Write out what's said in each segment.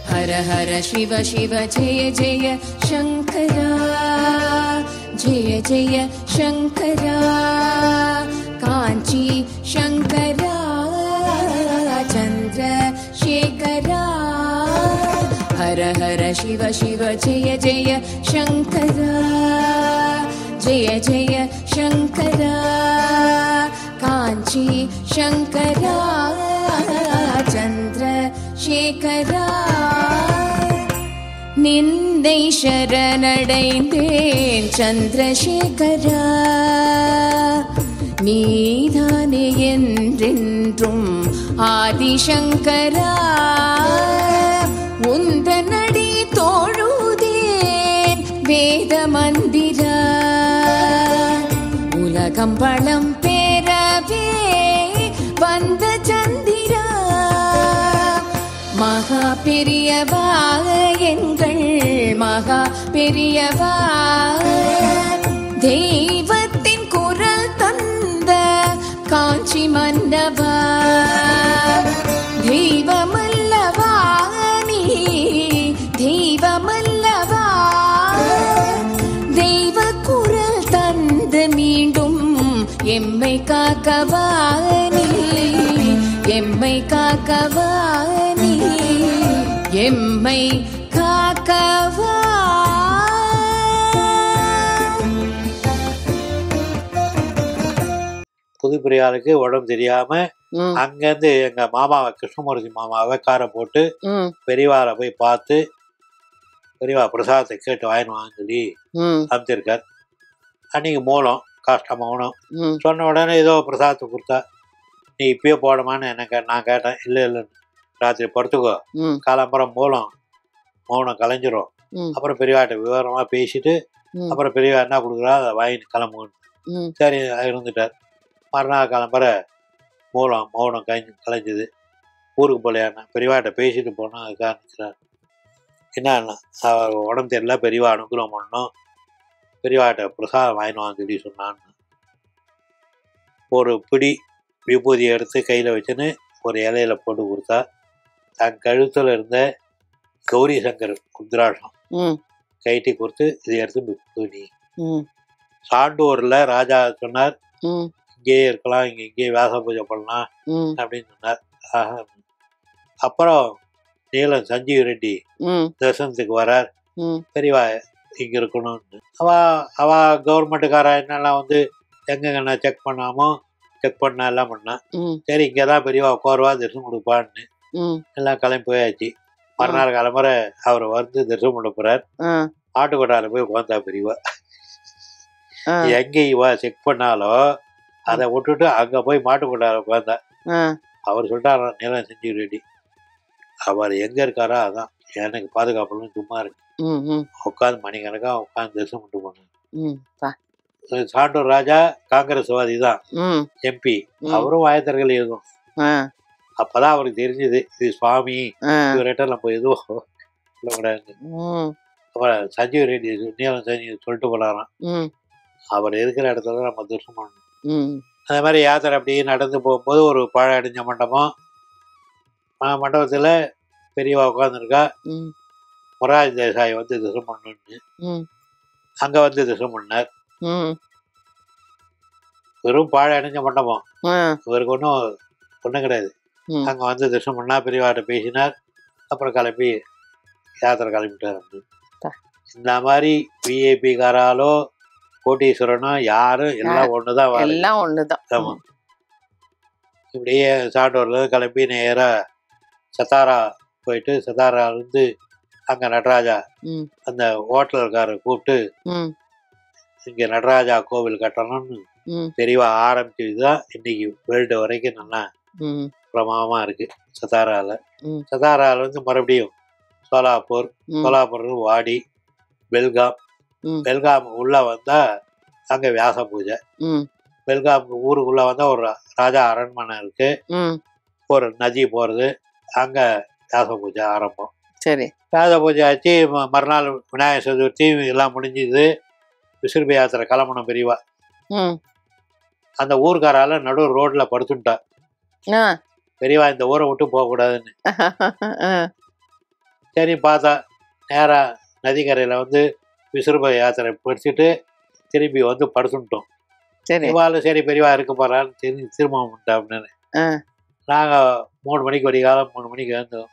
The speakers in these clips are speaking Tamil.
हर हर शिव शिव जय जय शंकरा, जय जय शंकरा, कांची शंकरा, चंद्रशेखरा। हर हर शिव शिव जय जय शंकरा, जय जय शंकरा, कांची शंकरा, चंद्रशेखरा। நிந்தை சரணடைந்தேன் சந்திரசேகரா, நீதானே என்றென்றும் ஆதிசங்கரா. உந்தனடி தோழுதேன் வேத மந்திரா, உலகம் வளம் பெறவே வந்த சந்திரா. மகா பெரியவா எங்கள் மகா பெரியவா, தெய்வத்தின் குரல் தந்த காஞ்சி மன்னவா. தெய்வமல்லவா நீ, தெய்வமல்லவா, தெய்வ குரல் தந்து மீண்டும் எம்மை காக்கவா நீ, எம்மை காக்கவா நீ, எம்மை காக்கவா. புதுப்பிரியாளுக்கு உடம்பு தெரியாம அங்கிருந்து எங்க மாமாவை கிருஷ்ணமூர்த்தி மாமாவை காரை போட்டு பெரியவாரை போய் பார்த்து பெரியவா பிரசாதத்தை கேட்டு வாங்கினு சொல்லி அமைச்சிருக்கார். அன்னைக்கு மூலம் காஷ்ட மௌனம் சொன்ன உடனே ஏதோ பிரசாதத்தை கொடுத்தா, நீ இப்பயே போடமான்னு நான் கேட்டேன். இல்லை இல்லைன்னு, ராத்திரி படுத்துக்கோ, காலம்பரம் மூலம் மௌனம் கலைஞ்சிரும், அப்புறம் பெரியவாட்ட விவரமா பேசிட்டு அப்புறம் பெரியவா என்ன கொடுக்குறா அதை வாங்கிட்டு கிளம்புன்னு. சரி இருந்துட்டார். மறுநாள் கிளம்புற மௌனம் கலைஞ்சது. ஊருக்கு போலையாண்ணா பெரியவாட்ட பேசிட்டு போனோம். அதுக்காக நிற்கிறார். என்னன்னா அவர் உடம்பு தெரியல, பெரியவா அனுகிரகம் பண்ணணும், பெரியவாட்ட பிரசாதம் வாங்கினு சொல்லி சொன்னான்னு ஒரு பிடி விபூதியை எடுத்து கையில் வச்சுன்னு ஒரு இலையில போட்டு கொடுத்தா. தன் கழுத்தில் இருந்த கௌரி சங்கர் ருத்ராட்சம் கைட்டி கொடுத்து இதை எடுத்து நீ சாண்டூரில் ராஜா சொன்னார், இங்கேயே இருக்கலாம், இங்கேயே வியாச பூஜை பண்ணலாம் அப்படின்னு சொன்னார். அப்புறம் நீலம் சஞ்சீவ் ரெட்டி தரிசனத்துக்கு வரார். பெரியவா இங்கே இருக்கணும்னு அவ கவர்மெண்ட்டுக்கார என்னெல்லாம் வந்து எங்கெங்கன்னா செக் பண்ணாமோ செக் பண்ண எல்லாம் பண்ணான். சரி இங்கேதான் பெரியவா உட்காருவா, தரிசனம் கொடுப்பான்னு எல்லாம் கிளம்பி போயாச்சு. மறுநாள் கிளம்புற அவர் வந்து தரிசனம் பண்ண போறார். ஆட்டுக்கொட்டால போய் உட்காந்தா பெரியவா. எங்க இவா செக் பண்ணாலும் அதை விட்டுட்டு அங்க போய் மாட்டுக்கொட்டால உட்காந்தா. அவர் சொல்லிட்டாரா நீலம் சஞ்சீவ் ரெட்டி, அவர் எங்க இருக்காரோ அதான் எனக்கு பாதுகாப்புன்னு சும்மா இருக்கு. உட்காந்து மணிக்கணக்கா உட்காந்து தரிசனம் பண்ணிட்டு போனேன். சாண்டூர் ராஜா காங்கிரஸ்வாதி தான், எம்பி. அவரும் வாயத்தர்கள் இருக்கும். அப்பதான் அவருக்கு தெரிஞ்சது இது சுவாமி, இவர்கிட்ட நம்ம எதுவும் சொல்லக்கூடாது. அப்புறம் சஞ்சீவ் ரெட்டி நீலம் சஞ்சீவ் சொல்லிட்டு போனாராம், அவர் இருக்கிற இடத்துல நம்ம தரிசனம் பண்ணணும். அதே மாதிரி யாத்திரை அப்படியே நடந்து போகும்போது ஒரு பழம் அடைஞ்ச மண்டபத்துல பெரியவா உட்காந்துருக்கா. மொராஜ் தேசாய் வந்து தரிசனம் பண்ணணும்னு அங்க வந்து தரிசனம் பண்ணார். வெறும் பாழ அடைஞ்ச மண்டபம், இவருக்கு ஒன்றும் கிடையாது. அங்க வந்து தரிசனம் பண்ணா, பெரியவாட்ட பேசினார். அப்புறம் கிளம்பி யாத்திரை கிளம்பிட்டார். இந்த மாதிரி விஐபி காராலோ கோட்டீஸ்வரனோ யாரும் எல்லாம் ஒண்ணுதான், எல்லாம் ஒண்ணுதான். ஆமா. இப்படியே சாண்டூர்ல கிளம்பி நேரா சத்தாரா போயிட்டு சத்தாராலேருந்து அங்க நடராஜா அந்த ஹோட்டல்காரரை கூப்பிட்டு இங்க நடராஜா கோவில் கட்டணும்னு தெரியவா ஆரம்பிச்சதுதான் இன்னைக்கு வேர்ல்டு வரைக்கும் நல்லா பிரமாதமா இருக்கு. சத்தாரால வந்து மறுபடியும் சோலாப்பூர், வாடி, பெல்காம் உள்ள வந்தா அங்க வியாச பூஜை. பெல்காம் ஊருக்குள்ள வந்தா ஒரு ராஜா அரண்மனை இருக்கு, ஒரு நதி போறது, அங்க வியாச பூஜை ஆரம்பம். சரி. வியாச பூஜை ஆச்சு. மறுநாள் விநாயகர் சதுர்த்தி எல்லாம் முடிஞ்சுது. விசுறுப யாத்திரை கிளம்பணும் பெரியவா. அந்த ஊர்க்காரால நடு ரோட்ல படுத்துட்டா. பெரியவா இந்த ஊரை விட்டு போகக்கூடாதுன்னு. சரி பார்த்தா நேரா நதிக்கரையில வந்து விசுறுப யாத்திரை படிச்சுட்டு திரும்பி வந்து படுத்துட்டோம். இவாள் சரி பெரியவா இருக்க போறான்னு தெரிஞ்சு திரும்ப அப்படின்னு. நாங்கள் 3 மணிக்கு விடிகாலம் 3 மணிக்கு எழுந்தோம்.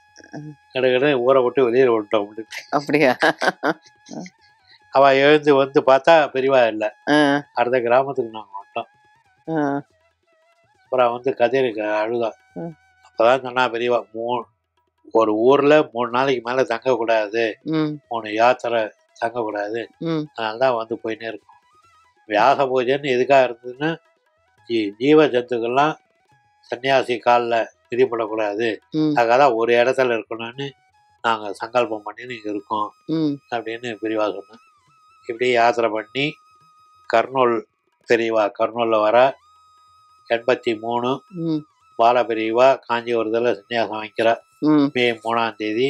கிடக்கிட ஊரை விட்டு வெளியில் விட்டோம். அப்படியா? அவள் எழுந்து வந்து பார்த்தா பெரியவா இல்லை. அடுத்த கிராமத்துக்கு நாங்கள் வந்துட்டோம். அப்புறம் வந்து கதிருக்கு அழுதா. அப்போதான் சொன்னா பெரியவா, ஒரு ஊரில் 3 நாளைக்கு மேலே தங்கக்கூடாது, 3 யாத்திரை தங்கக்கூடாது, அதனால தான் வந்து போயின்னே இருக்கும். வியாச பூஜைன்னு எதுக்காக இருந்ததுன்னா ஜீவ ஜந்துக்கள்லாம் சன்னியாசி காலில் மிதிப்படக்கூடாது, அதுக்காக தான் ஒரு இடத்துல இருக்கணும்னு நாங்கள் சங்கல்பம் பண்ணி இங்கே இருக்கோம் அப்படின்னு பெரியவா சொன்னேன். இப்படி யாத்திரை பண்ணி கர்னூல் பெரியவா கர்னூலில் வர 83 பால பெரியவா காஞ்சிபுரத்தில் சன்னியாசம் வாங்கிக்கிறா. மே 3ஆம் தேதி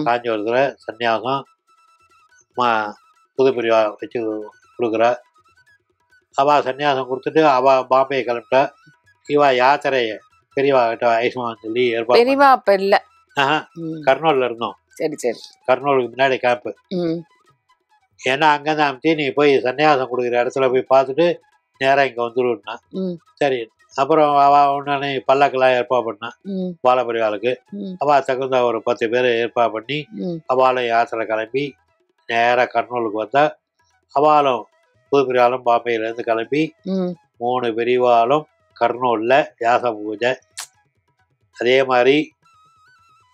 காஞ்சிபுரத்தில் சன்னியாசம் புது பெரியவா வச்சு கொடுக்குறா. அவள் சன்னியாசம் கொடுத்துட்டு அவள் பாம்பே கிளம்பிட்டா. இவா யாத்திரையை பெரியவா கிட்ட ஐஸ்மான் சொல்லி ஏற்பாடு. பெரியவா அப்ப இல்ல, கர்னூல்ல இருந்தோம். சரி சரி. கர்னூலுக்கு முன்னாடி கேம்ப்பு. ஏன்னா அங்கேருந்து அமைச்சு நீ போய் சன்னியாசம் கொடுக்குற இடத்துல போய் பார்த்துட்டு நேராக இங்கே வந்துடுன்னா. சரி. அப்புறம் அவள் ஒன்று பல்லக்கெல்லாம் ஏற்பாடு பண்ணான் பால பெரியவாளுக்கு. அவள் தகுந்த ஒரு 10 பேர் ஏற்பாடு பண்ணி அவளும் யாத்திரை கிளம்பி நேராக கர்னூலுக்கு வந்தா. அவளும் புது பெரியவாளும் பாம்பேயிலேருந்து கிளம்பி 3 பெரியவாளும் கர்னூலில் வியாச பூஜை. அதே மாதிரி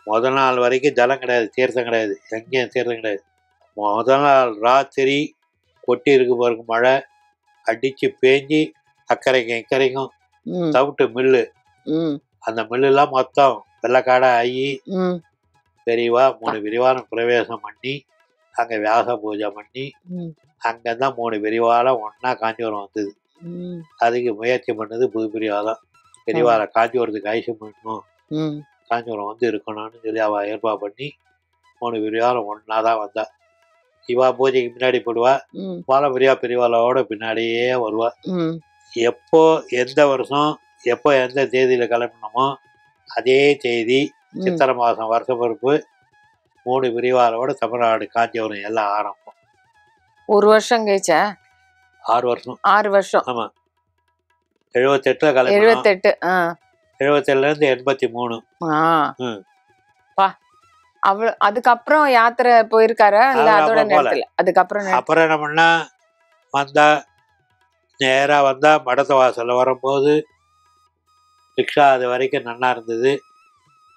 முதல் நாள் வரைக்கும் ஜலம் கிடையாது, தீர்த்தம் கிடையாது, எங்கேயும் தீர்த்தம் கிடையாது. முதல் நாள் ராத்திரி கொட்டி இருக்கு பாருங்க, மழை அடித்து பேஞ்சி அக்கறைக்கும் இக்கரைக்கும் தவிட்டு மில்லு. அந்த மில்லுலாம் மொத்தம் வெள்ளக்காடை ஆகி பெரியவா 3 பெரியவாலும் பிரவேசம் பண்ணி அங்கே வியாச பூஜை பண்ணி அங்கேதான் 3 பெரியவாலும் ஒன்றா காஞ்சிபுரம் வந்தது. அதுக்கு முயற்சி பண்ணது புது பெரியவா தான். பெரியவாரை காஞ்சிபுரத்துக்கு ஐசம் பண்ணணும், காஞ்சிபுரம் வந்து இருக்கணும்னு சொல்லி அவள் ஏற்பாடு பண்ணி 3 பெரியவாலும் ஒன்றா தான் வந்தா. இவா பூஜைக்கு முன்னாடி போடுவா, பால பெரியவாளோட பின்னாடியே வருவா. எப்போ எந்த வருஷம் எப்போ எந்த தேதியில் கிளம்பினோமோ அதே தேதி சித்திரை மாதம் வருஷ பிறப்பு 3 பெரியவாளோட தமிழ்நாடு காஞ்சிபுரம் எல்லாம் ஆரம்பம். ஒரு வருஷம் கழிச்சா? 6 வருஷம். 6 வருஷம். ஆமாம். 78 கிளம்பி 78. 77லேருந்து 83. அதுக்கப்புறம் யாத்திரை போயிருக்காரா இல்ல அதோட நேரத்துல? அப்புறம் என்ன பண்ணா வந்தா நேரா வந்தா மடத்த வாசல்ல வரும்போது ரிக்ஷா அது வரைக்கும் நல்லா இருந்தது.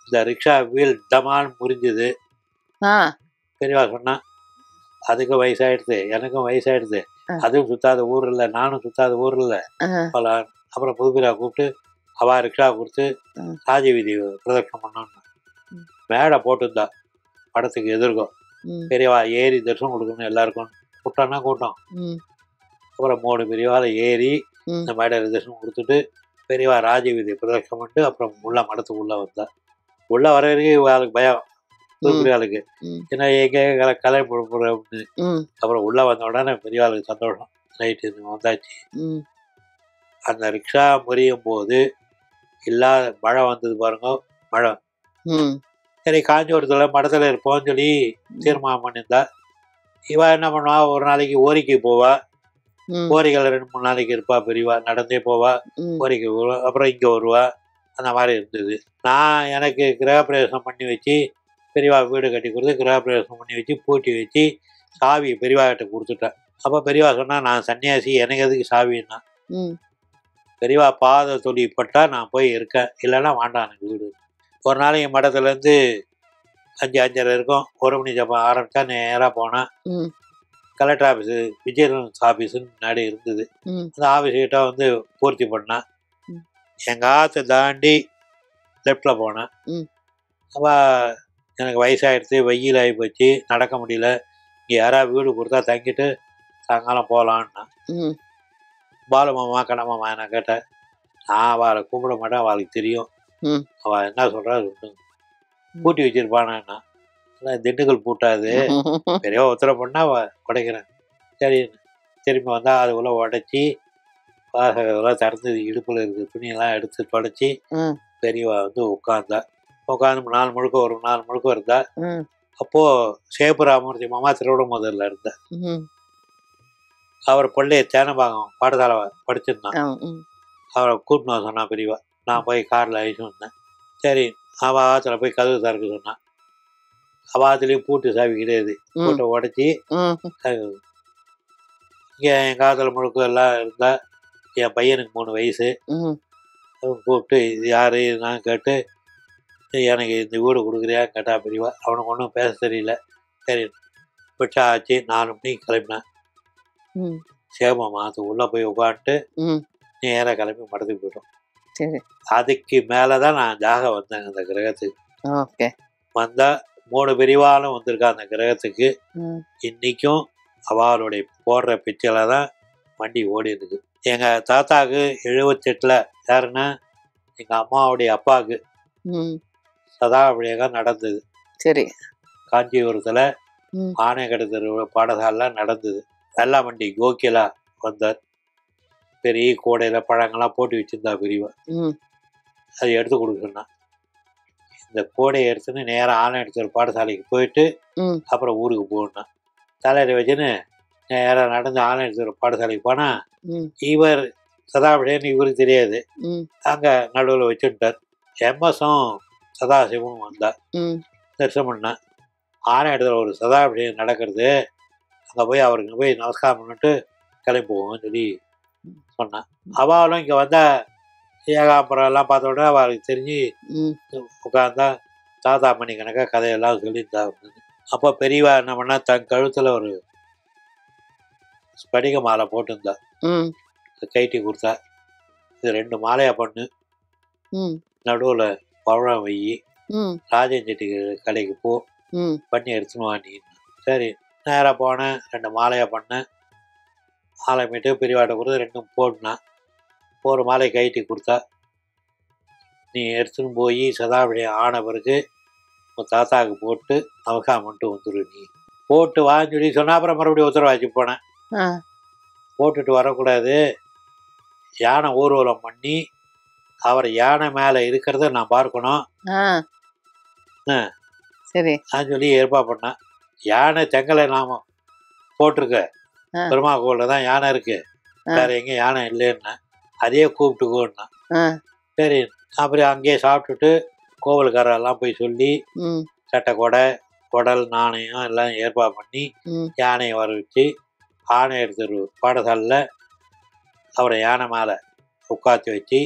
இந்த ரிக்ஷா வீல் டமால் முறிஞ்சுது. பெரியவா சொன்னா அதுக்கு வயசாயிடுது, எனக்கும் வயசாயிடுது, அதுவும் சுத்தாத ஊர் இல்லை, நானும் சுத்தாத ஊர் இல்லை. அப்புறம் புதுப்பிரியா கூப்பிட்டு அவா ரிக்ஷா கொடுத்து ராஜ வீதி பிரதட்சணம் பண்ணோன்னு மேடை போட்டுருந்தா படத்துக்கு எதிர்க்கும். பெரியவா ஏறி தரிசனம் கொடுக்கணும் எல்லாருக்கும். கூட்டம்னா கூட்டம். அப்புறம் 3 பெரியவால ஏறி இந்த மேடையில் தரிசனம் கொடுத்துட்டு பெரியவா ராஜ வீதி பிரதட்சணம் பண்ணிட்டு அப்புறம் உள்ள மடத்துக்கு உள்ளே வந்தா. உள்ளே வர வரைக்கும் அவளுக்கு பயம், புதுப்பிரியாளுக்கு, ஏன்னா எங்கே கலை போடுற அப்படின்னு. அப்புறம் உள்ளே வந்த உடனே பெரியவாளுக்கு சந்தோஷம், நைட்டு வந்தாச்சு. அந்த ரிக்ஷா முறியும் போது இல்லாத மழை வந்தது பாருங்க, மழை. சரி காஞ்சிபுரத்தில் மடத்தில் இருப்போம்னு சொல்லி தீர்மானம் பண்ணியிருந்தா. இவா என்ன பண்ணுவா, ஒரு நாளைக்கு ஓரிக்கை போவா, ஓரிகள் 2-3 நாளைக்கு இருப்பா. பெரியவா நடந்தே போவா, ஓரிக்கை போவா, அப்புறம் இங்கே வருவா. அந்த மாதிரி இருந்தது. நான் எனக்கு கிரகப்பிரவேசம் பண்ணி வச்சு பெரியவா வீடு கட்டி கொடுத்து கிரகப்பிரவேசம் பண்ணி வச்சு பூட்டி வச்சு சாவி பெரியவா கிட்ட கொடுத்துட்டேன். அப்போ பெரியவா சொன்னால் நான் சன்னியாசி, எனக்கு எதுக்கு சாவின்னா. பெரியவா பாத தொழிப்பட்டா நான் போய் இருக்கேன், இல்லைன்னா வேண்டாம் எனக்கு வீடு. ஒரு நாளைக்கு மடத்துலேருந்து 5-5:30 இருக்கும், 1 மணி ஜபம் ஆரம்பித்தா நேராக போனேன். கலெக்டர் ஆஃபீஸு விஜயலன்ஸ் ஆஃபீஸுன்னு முன்னாடி இருந்தது. அந்த ஆஃபீஸ்கிட்ட வந்து பூர்த்தி பண்ணேன். எங்கள் ஆற்றை தாண்டி லெஃப்டில் போனேன். அப்போ எனக்கு வயசாகிடுச்சு, வெயில் ஆகி போச்சு, நடக்க முடியல. இங்கே யாராவது வீடு கொடுத்தா தங்கிட்டு சாயங்காலம் போகலான்னா. பாலுமாமா கண்ணமாமா நான் கேட்டேன். நான் அவளை கூப்பிட மாட்டேன், அவளுக்கு தெரியும், அவள் என்ன சொல்கிறா சொல்லுங்க. பூட்டி வச்சிருப்பானா. திண்டுக்கல் பூட்டாது, பெரியவா உத்தரவு பண்ணா உடைக்கிறேன். சரி திரும்பி வந்தால் அதுக்குள்ளே உடச்சி வாசகெல்லாம் திறந்து இடுப்பில் இருக்கிற துணியெல்லாம் எடுத்து தொடச்சி பெரியவா வந்து உட்காந்து 4 முழுக்க ஒரு 4 முழுக்க இருந்தா. அப்போது சேப்புராமூர்த்தி மாமா திருவிடமுதலில் இருந்தார். அவர் பிள்ளைய தேனம்பாக்கம் பாடசாலை படிச்சிருந்தான். அவரை கூட்டின்னு வர சொன்னான் பெரியவா. நான் போய் காரில் அழிச்சு வந்தேன். சரி அவாத்தில் போய் கதவு திறக்க சொன்னான். அவாத்துலேயும் பூட்டு சாவி கிடையாது. பூட்டை உடச்சி இங்கே என் காதல் முழுக்க எல்லாம் இருந்தால் என் பையனுக்கு 3 வயசு. கூப்பிட்டு இது யார் நான் கேட்டு எனக்கு இந்த வீடு கொடுக்குறியான்னு கேட்டா பெரியவா. அவனுக்கு ஒன்றும் பேச தெரியல. சரி பிச்சா ஆச்சு 4 மணிக்கு கிளம்பினேன். சேமமா அது உள்ளே போய் உட்காந்துட்டு நேராக கிளம்பி மடத்துக்கு போயிட்டோம். அதுக்கு மேலே தான் நான் ஜாக வந்தேன் அந்த கிரகத்துக்கு. வந்தால் 3 பெரியவாலும் வந்திருக்கா அந்த கிரகத்துக்கு. இன்றைக்கும் அவளுடைய போடுற பிச்சையில தான் வண்டி ஓடி இருக்கு. எங்கள் தாத்தாவுக்கு 78 யாருன்னா எங்கள் அம்மாவுடைய அப்பாவுக்கு சதாபிஷேகம் நடந்தது. சரி, காஞ்சிபுரத்தில் ஆனைக்கடை தெரு பாடசாலை நடந்தது. வெள்ளாமண்டி கோகிலா வந்தார். பெரிய கோடையில் பழங்கள்லாம் போட்டு வச்சுருந்தா பெரியவா. அதை எடுத்து கொடுக்க சொன்னான். இந்த கோடையை எடுத்துன்னு நேராக ஆனைக்கடை தெரு பாடசாலைக்கு போயிட்டு அப்புறம் ஊருக்கு போகணும். தலையில் வச்சுன்னு நேராக நடந்து ஆனைக்கடை தெரு பாடசாலைக்கு போனால் இவர் சதாபிஷேகம்னு இவருக்கு தெரியாது. அங்கே நடுவில் வச்சுட்டார். எம்எஸும் சதாசிவமும் வந்தார். தரிசனம் பண்ணான். ஆனை இடத்துல ஒரு சதாபிஷேகம் நடக்கிறது, அங்கே போய் அவருக்கு போய் நமஸ்காரம் பண்ணிட்டு கிளம்பி போவோம்னு சொல்லி சொன்னான். அவளும் இங்கே வந்தால் ஏகாம்பரம் எல்லாம் பார்த்த உடனே அவளுக்கு தெரிஞ்சு உட்காந்தா தாத்தா மணி கணக்காக கதையெல்லாம் சொல்லியிருந்தா. அப்போ பெரியவா என்ன பண்ணா தன் கழுத்தில் ஒரு ஸ்படிக மாலை போட்டுருந்தா. கைட்டி கொடுத்தா. இது 2 மாலையாக பண்ணு, நடுவில் பழம் வை, ராஜன் செட்டி கடைக்கு போ, பண்ணி எடுத்துன்னு வாங்கின்னு. சரி நேராக போனேன். 2 மாலையாக பண்ணேன். மாலை மீட்டு பெரியவாட்ட கொடுத்து 2 போட்டுனான். ஒரு மாலை கைட்டி கொடுத்தா. நீ எடுத்துன்னு போய் சதாபிஷேகம் ஆன பிறகு உன் தாத்தாவுக்கு போட்டு நமஸ்காரம் பண்ணிட்டு வந்துடு. நீ போட்டு வான்னு சொல்லி சொன்னால் அப்புறம் மறுபடியும் உத்தரவாச்சு போனேன். போட்டுட்டு வரக்கூடாது, யானை ஊர்வலம் பண்ணி அவர் யானை மேலே இருக்கிறத நான் பார்க்கணும். சரி நான் சொல்லி ஏற்பாடு பண்ணேன். யானை செங்கலை நாம போட்டிருக்க பெருமா கோவிலில் தான் யானை இருக்கு, வேற எங்கேயும் யானை இல்லைன்னா அதையே கூப்பிட்டுக்கோன்னா. சரி அப்புறம் அங்கேயே சாப்பிட்டுட்டு கோவிலுக்காரெல்லாம் போய் சொல்லி சட்டை கொடை குடல் நாணயம் எல்லாம் ஏற்பாடு பண்ணி யானையை வர வச்சு ஆனை எடுத்து பாடசாலையில் அவரை யானை மேலே உட்காந்து வச்சு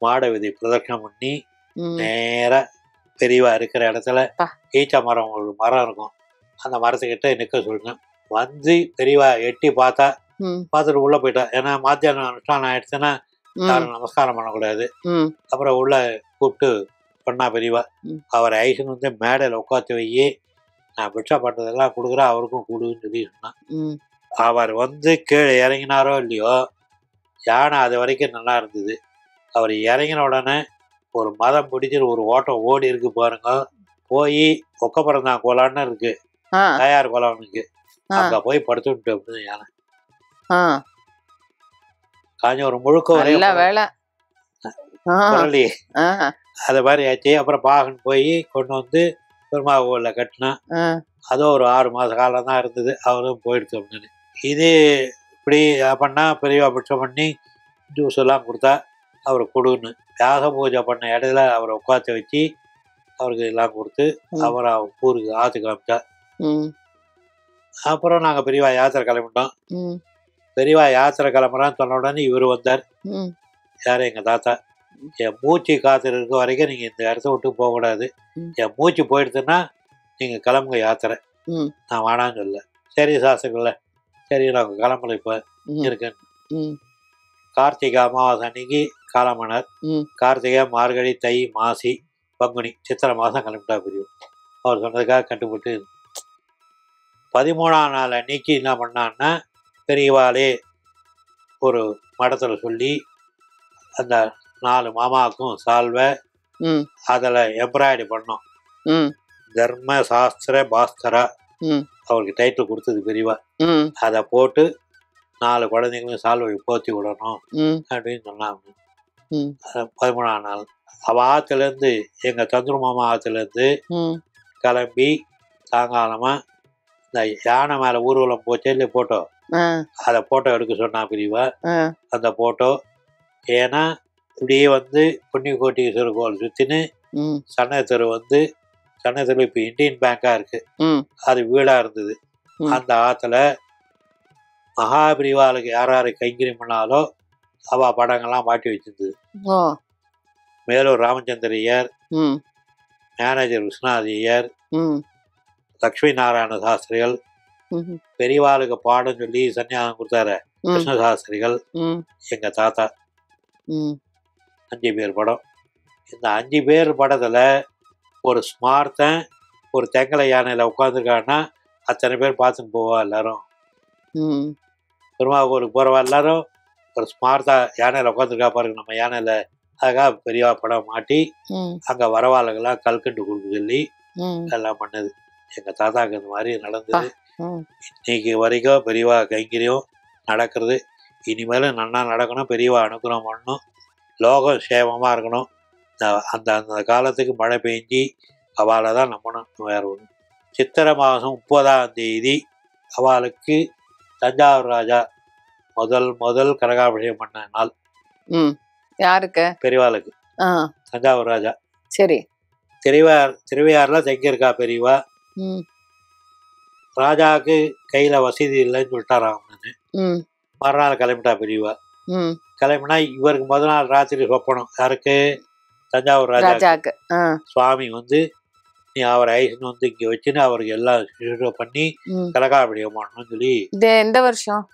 மாட விதி பிரதட்சணம் பண்ணி நேராக பெரியவா இருக்கிற இடத்துல ஈச்ச மரம் ஒரு மரம் இருக்கும், அந்த மரத்துக்கிட்ட நிற்க சொல்லுங்க. வந்து பெரியவா எட்டி பார்த்துட்டு உள்ளே போயிட்டா. ஏன்னா மத்தியானம் அனுஷ்டானம் ஆயிடுச்சுன்னா யாரும் நமஸ்காரம் பண்ணக்கூடாது. அப்புறம் உள்ள கூப்பிட்டு பண்ணா பெரியவா அவர் ஐசன் வந்து மேடையில் உட்காந்து வையே, நான் பிட்சா பண்ணுறதெல்லாம் கொடுக்குறேன், அவருக்கும் கொடுன்னு சொல்லி சொன்னான். அவர் வந்து கீழே இறங்கினாரோ இல்லையோ யானை அது வரைக்கும் நல்லா இருந்தது. அவர் இறங்கின உடனே ஒரு மதம் பிடிச்சிட்டு ஒரு ஓட்டம் ஓடி இருக்கு பாருங்க. போய் ஒக்கப்புறந்தான் கோலான்னு இருக்கு, தயார் கோலானுக்கு, அங்க போய் படுத்துட்டு அப்படின்னு யானை காஞ்சிபுரம் முழுக்க ஒரே குரலி அது மாதிரி ஆச்சு. அப்புறம் பாகன் போய் கொண்டு வந்து பெருமா கோவிலில் கட்டினா. அதுவும் ஒரு 6 மாத காலம் தான் இருந்தது. அவரும் போயிடுச்சு அப்படின்னு. இது இப்படி பண்ணால் பெரியவா பிட்சம் பண்ணி ஜூஸ் எல்லாம் கொடுத்தா அவர் கொடுன்னு. வியாச பூஜை பண்ண இடத்துல அவரை உட்காந்து வச்சு அவருக்கு எல்லாம் கொடுத்து அவரை ஊருக்கு ஆற்று காமிச்சா. அப்புறம் நாங்கள் பெரியவா யாத்திரை கிளம்பிட்டோம். பெரியவா யாத்திரை கிளம்புறான்னு சொன்ன உடனே இவர் வந்தார். யார்? எங்கள் தாத்தா. என் மூச்சு காற்று இருக்க வரைக்கும் நீங்கள் இந்த இடத்த விட்டு போகக்கூடாது, என் மூச்சு போயிடுச்சுன்னா நீங்கள் கிளம்புங்க யாத்திரை, நான் வேணான்னு சொல்ல. சரி சாஸ்திரங்கள, சரி நாங்கள் கிளம்பல இப்போ இருக்கேன்னு. கார்த்திகை அமாவாசை அன்னைக்கு காலமானார். கார்த்திகை, மார்கழி, தை, மாசி, பங்குனி, சித்திரை மாதம் கிளம்பிட்டா பெரியவா. அவர் சொன்னதுக்காக கண்டுபிட்டு 13ஆம் நாள் அன்னைக்கு என்ன பண்ணான்னா பெரியவாளே ஒரு மடத்தில் சொல்லி அந்த 4 மாமாவுக்கும் சால்வை அதில் எம்ப்ராய்டரி பண்ணோம். தர்ம சாஸ்திர பாஸ்கரா அவருக்கு டைட்டில் கொடுத்தது பெரியவா. அதை போட்டு 4 குழந்தைங்களும் சால்வை போத்தி விடணும் அப்படின்னு சொன்னாங்க. 13ஆம் நாள் அவ ஆற்றுலேருந்து எங்கள் சந்துரு மாமா ஆற்றுலேருந்து கிளம்பி சாயங்காலமா இந்த யானை மேலே ஊர்வலம் போச்சே இல்லையே போட்டோ, அதை போட்டோ எடுக்க சொன்னா பெரியவா. அந்த போட்டோ ஏன்னா இப்படியே வந்து புண்ணியகோட்டீஸ்வரர் கோவில் சுற்றின்னு சன்னத்தெரு வந்து சன்னத்தெரு இப்போ இந்தியன் பேங்காக இருக்கு, அது வீடாக இருந்தது. அந்த ஆற்றுல மகாபிரிவாளுக்கு யார் யார் கைங்கரியம் பண்ணாலோ அவ படங்கள்லாம் மாட்டி வச்சிருந்தது. மேலூர் ராமச்சந்திரையர், மேனேஜர் விஸ்வநாதையர், லக்ஷ்மி நாராயண சாஸ்திரிகள், பெரியவாளுக்கு பாடம் சொல்லி சன்னியாசம் கொடுத்தாரு கிருஷ்ண சாஸ்திரிகள், எங்க தாத்தா. 5 பேர் படம். இந்த 5 பேர் படத்துல ஒரு ஸ்மார்த்தன் ஒரு தெங்கலை யானையில உட்காந்துருக்கான்னா அத்தனை பேர் பார்த்துன்னு போவா எல்லாரும். பெருமாவூருக்கு போறவா எல்லாரும் ஒரு ஸ்மார்த்தா யானையில உட்காந்துருக்கா பாருங்க நம்ம யானையில, அதுக்காக பெரியவா படம் மாட்டி அங்க வரவாளுக்கெல்லாம் கல்கண்டு கொடுக்க சொல்லி எல்லாம் பண்ணது. எங்க தாத்தாக்கு இந்த மாதிரி நடந்தது. இன்னைக்கு வரைக்கும் பெரியவா கைங்கரியம் நடக்கிறது. இனிமேலும் நன்னா நடக்கணும், பெரியவா அனுகிரகம் பண்ணணும், லோகம் சேமமா இருக்கணும். அந்த அந்த காலத்துக்கு மழை பெஞ்சி அவளை தான் நம்பணும், வேற ஒன்று. சித்திரை மாதம் 30ஆம் தேதி அவளுக்கு தஞ்சாவூர் ராஜா முதல் கனகாபிஷேகம் பண்ண நாள். யாருக்கு? பெரியவாளுக்கு. தஞ்சாவூர் ராஜா. சரி. திருவையாறுல தங்கியிருக்கா பெரியவா. ராஜாவுக்கு கையில வசதி இல்லைன்னு சொல்லிட்டாராம். மறுநாள் கிளம்பிட்டா பெரியவா. கிளம்பினா இவருக்கு முதல் நாள் ராத்திரி சொப்பனம். யாருக்கு? தஞ்சாவூர் ராஜாக்கு. சுவாமி வந்து நீ அவரை ஐசன் வந்து இங்க வச்சுன்னு அவருக்கு எல்லாம் பண்ணி கனகாபிஷேகம் பண்ணணும்னு சொல்லி. எந்த வருஷம்?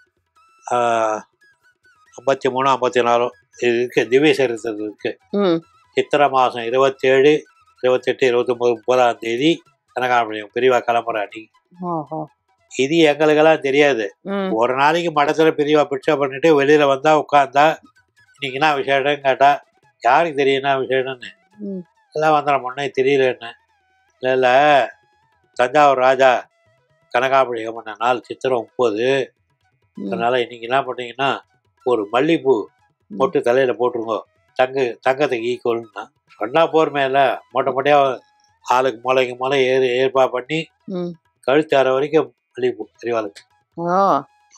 53 54 இருக்கு, திவ்ய சரித்திரத்தில் இருக்கு. சித்திரை மாசம் 27, 28, 29, 30ஆம் தேதி கனகாபிஷேகம் பெரியவா கிளம்புற அன்னைக்கு. இது எங்களுக்கெல்லாம் தெரியாது. ஒரு நாளைக்கு மடத்துல பெரியவா பிட்சை பண்ணிட்டு வெளியில வந்தா உட்காந்தா இன்னைக்கு என்ன விசேஷம் கேட்டா யாருக்கு தெரியும் என்ன விசேஷம்னு. எல்லாம் வந்துட முன்னே தெரியல என்ன இல்ல தஞ்சாவூர் ராஜா கனகாபிஷேகம் பண்ண நாள் சித்திரை 30. அதனால இன்னைக்கு என்ன பண்ணீங்கன்னா ஒரு மல்லிகைப்பூ போட்டு தலையில போட்டுருங்க, தங்கத்துக்கு ஈக்குவல்னா சொன்னா போர் மேல மொட்டையா ஆளுக்கு மூளை ஏற்பா பண்ணி கழுத்தார வரைக்கும் மல்லிகைப்பூ பெரியவாளுக்கு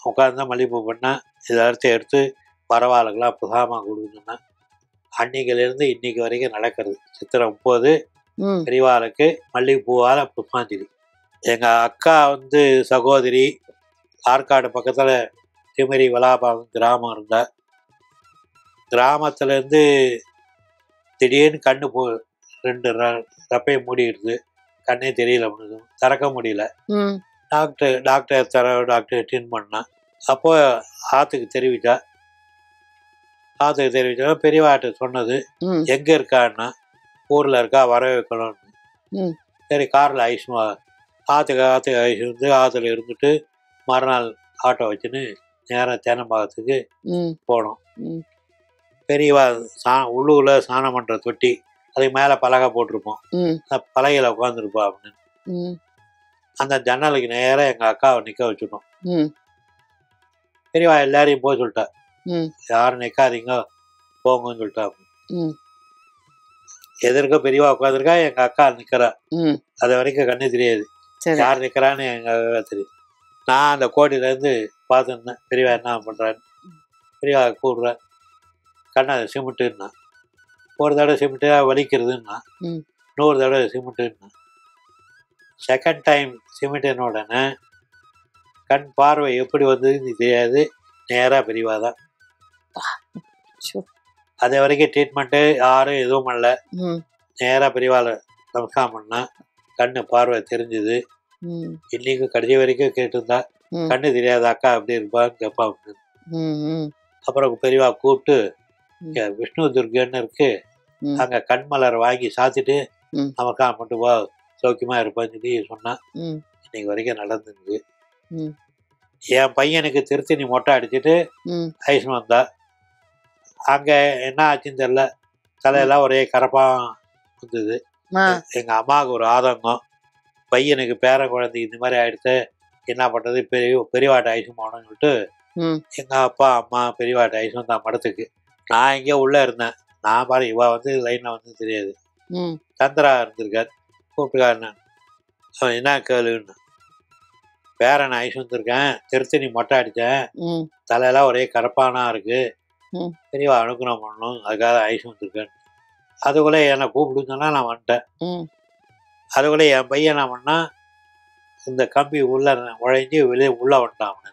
உட்காந்து மல்லிகைப்பூ பண்ணா இதை எடுத்து பரவாயில்லைங்களா புதாமா கொடுக்கணும்னா அன்னைக்கிலிருந்து இன்னைக்கு வரைக்கும் நடக்கிறது. சித்திரை 30 பெரியவாளுக்கு மல்லிகைப்பூவால புஷ்பாஞ்சலி. எங்க அக்கா வந்து சகோதரி ஆற்காடு பக்கத்துல திமிரி வலாபாகம் கிராமம் இருந்தா. கிராமத்துல திடீர்னு கண்ணு 2 ரப்பையை மூடிடுது, கண்ணே தெரியல, திறக்க முடியல. டாக்டர் ட்ரீட் பண்ணா. அப்போ ஆத்துக்கு தெரிவிச்சா பெரியவாட்ட சொன்னது எங்க இருக்கான்னா ஊர்ல இருக்கா, வர வைக்கணும்னு. சரி கார்ல ஐஸ்மா ஆத்துக்கு ஐஸ் வந்து ஆத்துல இருந்துட்டு மறுநாள் ஆட்டோ வச்சுன்னு நேரம் தேனம்பாக்கத்துக்கு போனோம். பெரியவா உள்ளூர்ல ஸ்நானம் பண்ற தொட்டி, அதுக்கு மேல பலகை போட்டிருப்போம், அந்த பலகையில உட்காந்துருப்பா அப்படின்னு. அந்த ஜன்னலுக்கு நேரம் எங்க அக்காவை நிக்க வச்சுட்டோம். பெரியவா எல்லாரையும் போக சொல்லிட்டா, யாரும் நிக்காதீங்க போங்கன்னு சொல்லிட்டா. எதற்கும் பெரியவா உட்காந்துருக்கா, எங்க அக்கா நிக்கிறா. அது வரைக்கும் கண்ணு தெரியாது யார் நிக்கிறான்னு எங்க தெரியும். நான் அந்த கோடியில இருந்து பார்த்துருந்தேன் பெரியவா என்ன பண்றான்னு. பெரியவா கூடுறேன், கண்ணை சிமிட்டுன்னா. ஒரு தடவை சிமிட்டு வலிக்கிறதுன்னா, 100 தடவை சிமிட்டுன்னா. செகண்ட் டைம் சிமிட்டின உடனே கண் பார்வை எப்படி வந்ததுன்னு தெரியாது, நேராக பெரியவா தான். அது வரைக்கும் ட்ரீட்மெண்ட்டு யாரும் எதுவும் பண்ணல. நேராக பெரியவாளை நமஸ்காரம் பண்ணா கண்ணு பார்வை தெரிஞ்சுது. இன்னைக்கு கடைசி வரைக்கும் கேட்டிருந்தா கண்ணு தெரியாத அக்கா எப்படி இருப்பான்னு கேட்பா. அப்புறம் பெரியவா கூப்பிட்டு விஷ்ணு துர்கன்னு இருக்கு, அங்க கண்மலர் வாங்கி சாத்திட்டு நமஸ்காரம் பண்ணிட்டு வா, சௌக்கியமா இருப்பான்னு சொல்லி சொன்னா. இன்னைக்கு வரைக்கும் நடந்துருக்கு. என் பையனுக்கு திருத்தணி மொட்டை அடிச்சுட்டு ஐஸ் வந்தா. அங்க என்ன ஆச்சுன்னு தெரியல, தலையெல்லாம் ஒரே கரப்பா வந்தது. எங்க அம்மாவுக்கு ஒரு ஆதங்கம், பையனுக்கு பேர குழந்தை இந்த மாதிரி ஆயிடுத்து, என்ன பண்ணுறது, பெரியவாட்ட ஐசும் போகணும்னு சொல்லிட்டு எங்கள் அப்பா அம்மா பெரியவாட்ட ஐசும் வந்தான் மடத்துக்கு. நான் இங்கே உள்ளே இருந்தேன். நான் பாரு இவா வந்து லைனில் வந்து தெரியாது. சந்திரா இருந்திருக்கார், கூப்பிட்டுக்காருன்னு. அவன் என்ன கேளுன்னு, பேரன் ஐஸ் வந்திருக்கேன், திருத்தணி மொட்டை அடித்தேன், தலையெல்லாம் ஒரே கரப்பானா இருக்கு, பெரியவா அனுகிரகம் பண்ணணும், அதுக்காக ஐஸ் வந்திருக்கேன். அதுக்குள்ளே என்னை கூப்பிடுன்னு சொன்னா நான் வந்துட்டேன். அதுக்குள்ளே என் பையன் என்ன பண்ணா, இந்த கம்பி உள்ள உழைஞ்சி வெளியே உள்ளே வந்துட்டான். அவனு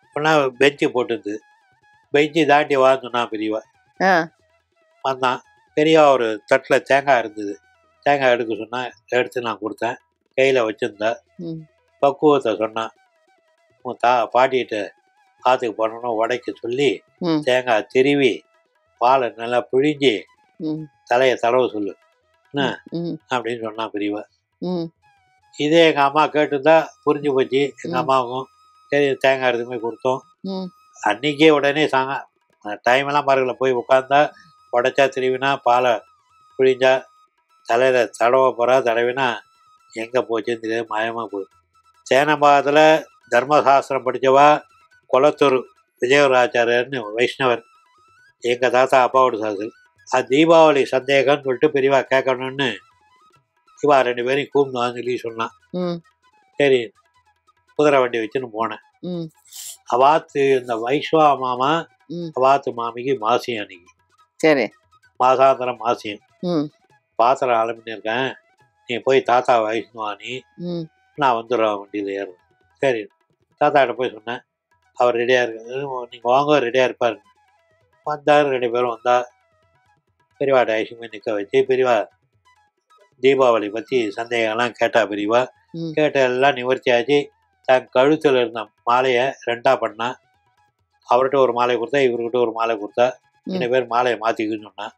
அப்படின்னா பெஞ்சு போட்டுருந்து, பெஞ்சு தாண்டி வான்னு சொன்னான் பெரியவா. வந்தான். பெரியவா ஒரு தட்டில் தேங்காய் இருந்தது, தேங்காய் எடுக்க சொன்னா, எடுத்து நான் கொடுத்தேன். கையில் வச்சுருந்தேன். பக்குவத்தை சொன்னான். உன் பாட்டிகிட்ட காற்றுக்கு பண்ணணும் உடைக்க சொல்லி தேங்காய் திருவி பாலை நல்லா பிழிஞ்சி தலையை தடவை சொல்லு என்ன அப்படின்னு சொன்னான் பெரியவா. இதே எங்கள் அம்மா கேட்டுருந்தா புரிஞ்சு போச்சு. எங்கள் அம்மாவுக்கும் சரி தேங்காய் எடுத்துமே கொடுத்தோம். அன்றைக்கே உடனே டைமெல்லாம் பாருங்கள போய் உட்காந்தா உடைச்சா திருவினா பாலை பிழிஞ்சா தலையில் தடவை போகிறா, தடவினா எங்கே போச்சுன்னு தெரியாது, மாயமாக போகுது. சேனபாகத்தில் தர்மசாஸ்திரம் படித்தவா கொளத்தூர் விஜயராச்சாரியர்னு வைஷ்ணவர், எங்கள் தாத்தா அப்பாவோட சாஸ்திரி. அது தீபாவளி சந்தேகம்னு சொல்லிட்டு பெரியவா கேட்கணும்னு இவா 2 பேரையும் கூப்பிடுவான்னு சொல்லி சொன்னான். சரி குதிரை வண்டி வச்சுன்னு போனேன். அவாத்து இந்த வைஷ்வா மாமா அவாத்து மாமிக்கு மாசியம் அன்னைக்கு. சரி மாசாந்திரம் மாசியம். பாத்திரம் அலம்பின்னு இருக்கேன், நீ போய் தாத்தா வைஷ்ணுவா நீ, நான் வந்துடுறேன் வண்டியில் ஏறுவேன். சரி தாத்தாக்கிட்ட போய் சொன்னேன். அவர் ரெடியாக இருக்கு, நீங்கள் வாங்க ரெடியாக இருப்பார். வந்தார், 2 பேரும் வந்தா. பெரியவாட்ட ஐசுமே நிற்க வச்சு பெரியவா தீபாவளி பற்றி சந்தேகம்லாம் கேட்டா. பெரியவா கேட்ட எல்லாம் நிவர்த்தி ஆச்சு. தன் கழுத்தில் இருந்த மாலையை 2ஆக பண்ணா. அவர்கிட்ட ஒரு மாலை கொடுத்தா, இவர்கிட்ட ஒரு மாலை கொடுத்தா. 2 பேர் மாலையை மாற்றிக்குன்னு சொன்னான்.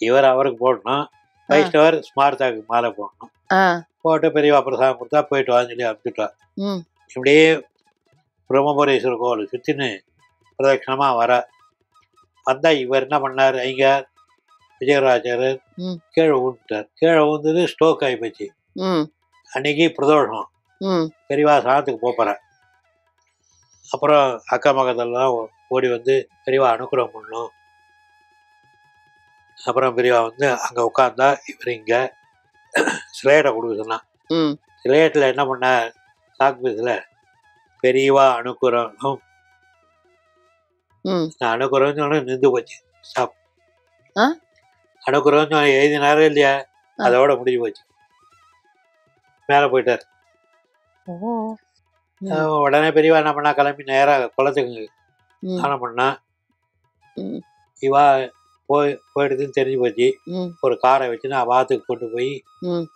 இவர் அவருக்கு போடணும், வைஷ்ணவர் ஸ்மார்த்தாக்கு மாலை போடணும். போட்டு பெரியவா பிரசாதம் கொடுத்தா போயிட்டு வான்னு சொல்லி அனுப்பிச்சுட்டா. இப்படியே பிரம்மபுரீஸ்வரர் கோவில் சுற்றின்னு பிரதட்சணமாக வர வந்தால் இவர் என்ன பண்ணார், ஐயா விஜயராச்சாரர் கீழே ஊந்துட்டார். கீழே ஊந்தது ஸ்டோக் ஆகி போச்சு. அன்னைக்கு பிரதோஷம். பெரியவா சாதத்துக்கு போகிறேன். அப்புறம் அக்கா மகத்தெல்லாம் ஓடி வந்து பெரியவா அனுகிரகம் பண்ணணும். அப்புறம் பெரியவா வந்து அங்கே உட்காந்தா, இவர் இங்கே ஸ்லேட்டை கொடுக்க சொன்னான். ஸ்லேட்டில் என்ன பண்ண, சாக்கு பீஸில் பெரியவா அனுகிரகம் அனுகிரகம் சொன்ன நின்று போச்சு. ஸ்டாப். அனுகிரகம் சொன்ன எழுதினாரே இல்லையா, அதோட முடிஞ்சு போச்சு. மேலே போயிட்டார். உடனே பெரியவா என்ன பண்ணா, கிளம்பி நேராக குளத்துக்கு ஸ்நானம் பண்ணா. இவா போயிடுதுன்னு தெரிஞ்சு போச்சு. ஒரு காரை வச்சுன்னா வாத்துக்கு கொண்டு போய்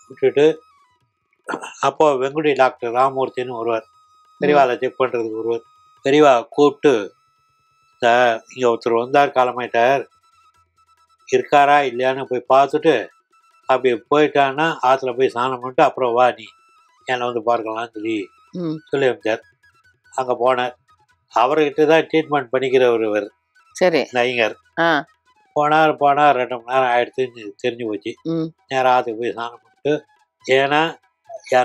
விட்டுட்டு, அப்போ வெங்குடி டாக்டர் ராமூர்த்தின்னு வருவார், பெரியவாவை செக் பண்ணுறதுக்கு வருவார். பெரியவா கூப்பிட்டு, இங்கே ஒருத்தர் வந்தார், காலமாயிட்டார், இருக்காரா இல்லையான்னு போய் பார்த்துட்டு அப்படி போயிட்டான்னா ஆற்றுல போய் ஸ்நானம் பண்ணிட்டு அப்புறம் வா நீ என்னை வந்து பார்க்கலாம்னு சொல்லி அமைச்சார். அங்கே போனார். அவர்கிட்ட தான் ட்ரீட்மெண்ட் பண்ணிக்கிறவர் இவர். சரி நைங்கர். போனார் 2 மணி நேரம் ஆயிடுச்சுன்னு தெரிஞ்சு போச்சு. நேரம் ஆற்றுக்கு போய் ஸ்நானம் பண்ணிட்டு, ஏன்னா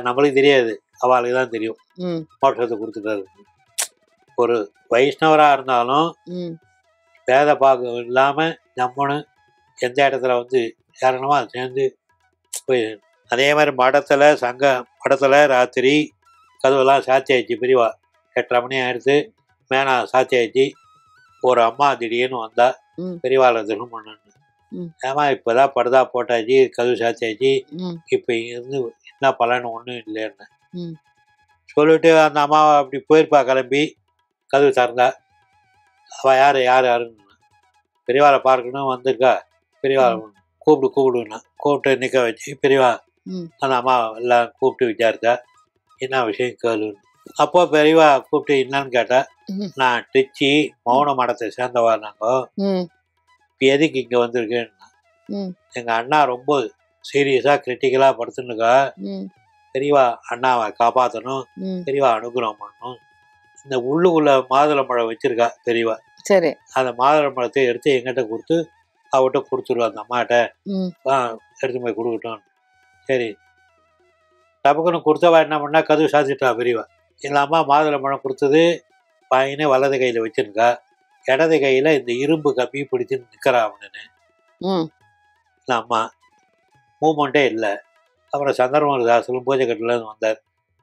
நம்மளுக்கு தெரியாது, அவளுக்கு தான் தெரியும், மோட்சத்தை கொடுத்துட்டாரு. ஒரு வைஷ்ணவராக இருந்தாலும் வேத பாகம் இல்லாமல் நம்மனு எந்த இடத்துல வந்து ஏறணுமோ அதை சேர்ந்து போய். அதே மாதிரி மடத்தில் ராத்திரி கதவுலாம் சாத்தி ஆயிடுச்சு. பெரியவா 8:30 மணி ஆயிடுச்சு, மேனா சாத்தி ஆயிடுச்சு. ஒரு அம்மா திடீர்னு வந்தா, பெரியவாளை திரும்ப பண்ணு, ஏமா இப்போதான் படுதா போட்டாச்சு, கதவு சாத்தி ஆயிடுச்சு, இப்போ இங்கேருந்து என்ன பலன்னு ஒன்றும் இல்லைன்னு சொல்லிட்டு அந்த அம்மாவை அப்படி போயிருப்பா. கிளம்பி கதவு திறந்தா. அவள் யாருன்னு பெரியவாளை பார்க்கணும் வந்திருக்கா, பெரியவாளை கூப்பிடுன்னா கூப்பிட்டு நிற்க வச்சு பெரியவா அந்த அம்மா எல்லாம் கூப்பிட்டு விசாரித்தா, என்ன விஷயம் கேளுன்னு. அப்போ பெரியவா கூப்பிட்டு என்னன்னு கேட்டா, நான் திருச்சி மௌன மடத்தை சேர்ந்தவா, நாங்கள் இப்போ எதுக்கு இங்கே வந்திருக்கேன்னா, எங்கள் அண்ணா ரொம்ப சீரியஸாக கிரிட்டிக்கலாக படுத்துனுக்கா, பெரியவா அண்ணாவை காப்பாற்றணும், பெரியவா அனுகிரகம் பண்ணணும். இந்த உள்ளுக்குள்ள மாதுளம்பழம் வச்சிருக்கா பெரியவா. சரி அந்த மாதுளம்பழத்தை எடுத்து எங்கிட்ட கொடுத்து அவர்கிட்ட கொடுத்துருவா, அந்த அம்மாட்ட எடுத்து போய் கொடுக்கட்டும். சரி டபக்குன்னு கொடுத்தவா என்ன பண்ணா கதவு சாத்திட்டா பெரியவா. எங்கள் அம்மா மாதுளம்பழம் கொடுத்தது வாங்கினே வலது கையில் வச்சுருக்கா, இடது கையில் இந்த இரும்பு கம்பி பிடிச்சி நிற்கிறா அவனுன்னு. இல்லை அம்மா மூமெண்ட்டே இல்லை. அப்புறம் சந்திரமோகன் தாசலும் பூஜை கட்டிலேருந்து வந்தார்.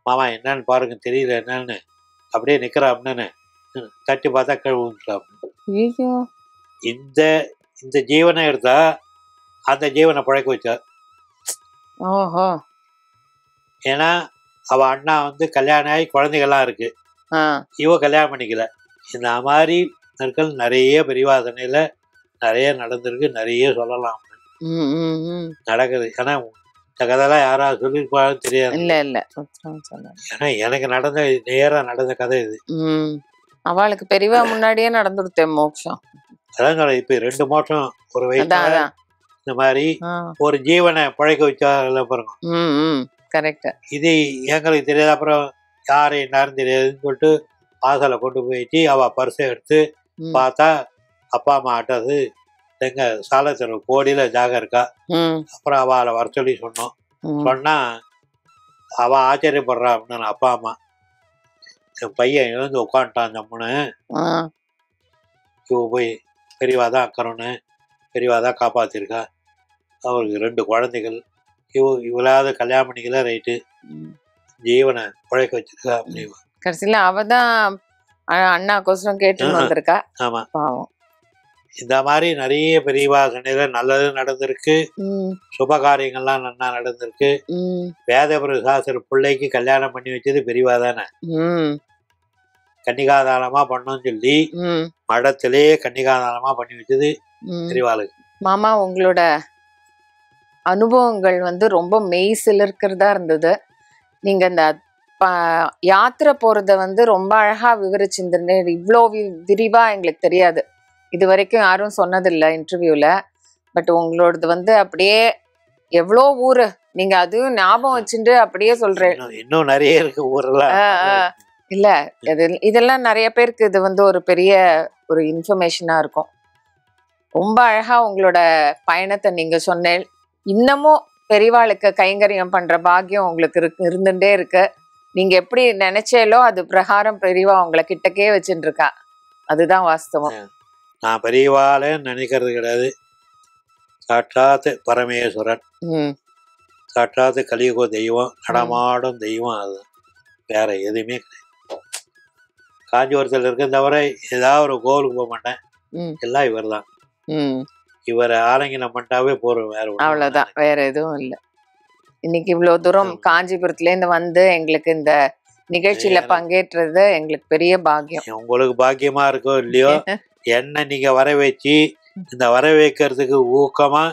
மாமா என்னன்னு பாருங்க தெரியல என்னன்னு, அப்படியே நிற்கிறா அப்படின்னு தட்டி பார்த்தா கழுவுன்றான். இந்த இந்த ஜீவனை எடுத்தா அந்த ஜீவனை பழக்க வச்சார். ஏன்னா அவ அண்ணா வந்து கல்யாணம் ஆகி குழந்தைகள்லாம் இருக்கு, இவ கல்யாணம் பண்ணிக்கல. இந்த மாதிரி நாட்கள் நிறைய பெரியவாசனையில நிறைய நடந்திருக்கு, நிறைய சொல்லலாம் நடக்குது. ஏன்னா இந்த கதையெல்லாம் யாராவது சொல்லியிருப்பாலும் தெரியாது. இல்ல இல்ல, ஏன்னா எனக்கு நடந்த நேரா நடந்த கதை இது. அவளுக்கு பெரியவா முன்னாடியே நடந்துருத்தேன் மோட்சம். அதான் சொல்ல, இப்ப 2 மோட்சம் ஒரு வயசு இந்த மாதிரி ஒரு ஜீவனை பழைக்க வச்சா பாருங்க. கரெக்ட். இது எங்களுக்கு தெரியாது. அப்புறம் யாரு என்னாரும் தெரியாதுன்னு சொல்லிட்டு வாசலை கொண்டு போயிட்டு அவ பர்ஸை எடுத்து பார்த்தா அப்பா அம்மா ஆட்டாது எங்க சாலத்தர் கோடியில ஜாகம் இருக்கா. அப்புறம் அவளை வர சொல்லி சொன்னோம். சொன்னா அவ ஆச்சரியப்படுறா அப்படின்னு. அப்பா அம்மா என் பையன் எழுந்து உட்காந்துட்டான் ஜம்முன்னு, இவ போய் பெரியவாதான் அக்கறோன்னு பெரியவாதான் காப்பாத்திருக்கா, அவருக்கு 2 குழந்தைகள், இவளாவது கல்யாணம் பண்ணிக்கல ரைட்டு, ஜீவனை உழைக்க வச்சிருக்கா அப்படிவா. கடைசியில அவதான் அண்ணா கோசரம் கேட்டு வந்திருக்கா. ஆமா, இந்த மாதிரி நிறைய பெரியவா சண்டையில நல்லது நடந்திருக்கு, சுப காரியங்கள்லாம் நல்லா நடந்திருக்கு. வேதபிரசாசர் பிள்ளைக்கு கல்யாணம் பண்ணி வச்சது பெரியவா தானே. கன்னிகாதானமா பண்ணோம்னு சொல்லி மடத்திலே கன்னிகாதானமா பண்ணி வச்சது பெரியவாளுக்கு. மாமா, உங்களோட அனுபவங்கள் வந்து ரொம்ப மெய்சில் இருக்கிறதா இருந்தது. நீங்க இந்த யாத்திரை போறத வந்து ரொம்ப அழகா விவரிச்சிருந்தேன். இவ்வளோ விரிவா எங்களுக்கு தெரியாது, இது வரைக்கும் யாரும் சொன்னதில்லை இன்டர்வியூல. பட் உங்களோடது வந்து அப்படியே எவ்வளோ ஊரு நீங்க அதுவும் ஞாபகம் வச்சுட்டு அப்படியே சொல்றேன். இன்னும் நிறைய இருக்கு ஊரெல்லாம். இல்ல, இதெல்லாம் நிறைய பேருக்கு இது வந்து ஒரு பெரிய ஒரு இன்ஃபர்மேஷனா இருக்கும். ரொம்ப அழகா உங்களோட பயணத்தை நீங்க சொன்னேன். இன்னமும் பெரியவாளுக்கு கைங்கரியம் பண்ற பாக்கியம் உங்களுக்கு இருந்துட்டே இருக்கு. நீங்க எப்படி நினைச்சேலோ அது பிரகாரம் பெரியவா உங்களை கிட்டக்கே வச்சுட்டு இருக்கா. அதுதான் வாஸ்தவம். நான் பெரியவாளே நினைக்கிறது கிடையாது. சாட்சாத் பரமேஸ்வரன், சாட்சாத் கலியுக தெய்வம், நடமாடும் தெய்வம். அது வேற எதுவுமே கிடையாது. காஞ்சிபுரத்தில் இருக்க தவிர ஏதாவது ஒரு கோவிலுக்கு போக மாட்டேன். எல்லாம் இவர் தான். இவரை ஆலங்கினம் பண்ணிட்டாவே போறோம், வேற அவ்வளவுதான், வேற எதுவும் இல்லை. இன்னைக்கு இவ்வளவு தூரம் காஞ்சிபுரத்துல இருந்து வந்து எங்களுக்கு இந்த நிகழ்ச்சியில பங்கேற்றது எங்களுக்கு பெரிய பாக்கியம். உங்களுக்கு பாக்கியமா இருக்கோ இல்லையோ, என்ன நீங்க வர வச்சு இந்த வர வைக்கிறதுக்கு ஊக்கமா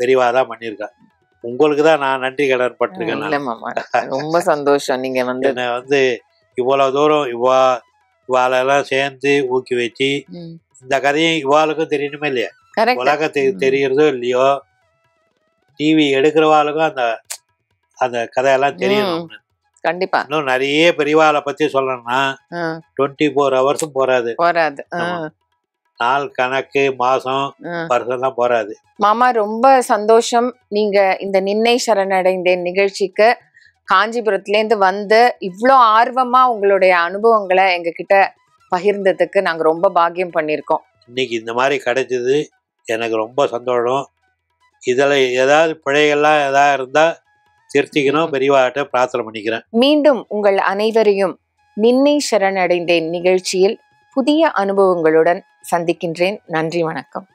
பெரியவாதான் பண்ணிருக்கா. உங்களுக்கு தான் நான் நன்றி கடன் பட்டிருக்கேன். ரொம்ப சந்தோஷம். நீங்க வந்து என்ன வந்து இவ்வளவு தூரம் இவாளெல்லாம் சேர்ந்து ஊக்கி வச்சு இந்த கதையும் இவாளுக்கும் தெரியணுமே இல்லையா, உலகத்துக்கு தெரியறதோ இல்லையோ, டிவி எடுக்கிறவாளுக்கும் அந்த அந்த கதையெல்லாம் தெரியணும். கண்டிப்பா இன்னும் நிறைய பெரியவாளை பத்தி சொல்லணும்னா 24 hours போறாது. நாள் கணக்கு, மாசம், வருஷம்லாம் போறாது. மாமா, ரொம்ப சந்தோஷம். நீங்க இந்த நின்னை சரணடைந்தேன் நிகழ்ச்சிக்கு காஞ்சிபுரத்துலேருந்து வந்து இவ்வளோ ஆர்வமா உங்களுடைய அனுபவங்களை எங்ககிட்ட பகிர்ந்ததுக்கு நாங்கள் ரொம்ப பாக்கியம் பண்ணியிருக்கோம். இன்னைக்கு இந்த மாதிரி கிடைச்சது எனக்கு ரொம்ப சந்தோஷம். இதில் ஏதாவது பிழைகள்லாம் ஏதாவது இருந்தால் திருத்திக்கணும், பெரியவாட்ட பிரார்த்தனை பண்ணிக்கிறேன். மீண்டும் உங்கள் அனைவரையும் நின்னை சரணடைந்தேன் நிகழ்ச்சியில் புதிய அனுபவங்களுடன் சந்திக்கின்றேன். நன்றி, வணக்கம்.